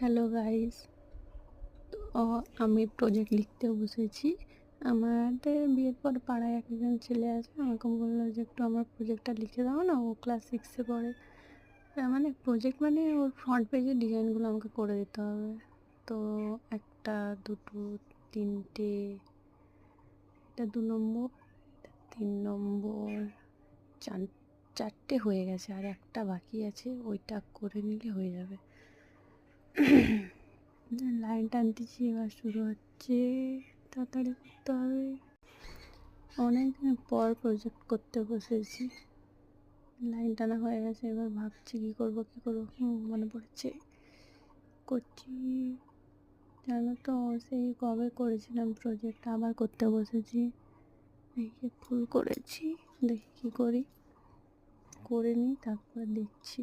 Hello guys, তো আমি project লিখতে বসেছি। আমাদের বিয়ের পর পাড়ায় একজন ছেলে আছে, আমাকে বললো যে একটু আমার প্রজেক্টটা লিখে দাও না। ও ক্লাস সিক্সে পড়ে। মানে প্রজেক্ট মানে ওর ফ্রন্ট পেজের ডিজাইনগুলো আমাকে করে দিতে হবে। তো একটা, দুটো, তিনটে, এটা 2 নম্বর, এটা 3 নম্বর, চারটে হয়ে গেছে, আর একটা বাকি আছে, ওইটা করে নিলে হয়ে যাবে। লাইন টানতেছি, এবার শুরু হচ্ছে। তাড়াতাড়ি করতে হবে। অনেকদিন পর প্রজেক্ট করতে বসেছি। লাইন টানা হয়ে গেছে, এবার ভাবছি কী করবো মনে পড়ছে করছি। জানো তো, সেই কবে করেছিলাম প্রজেক্ট, আবার করতে বসেছি। দেখি ভুল করেছি, দেখি কী করি, করে নিই তারপর দেখছি।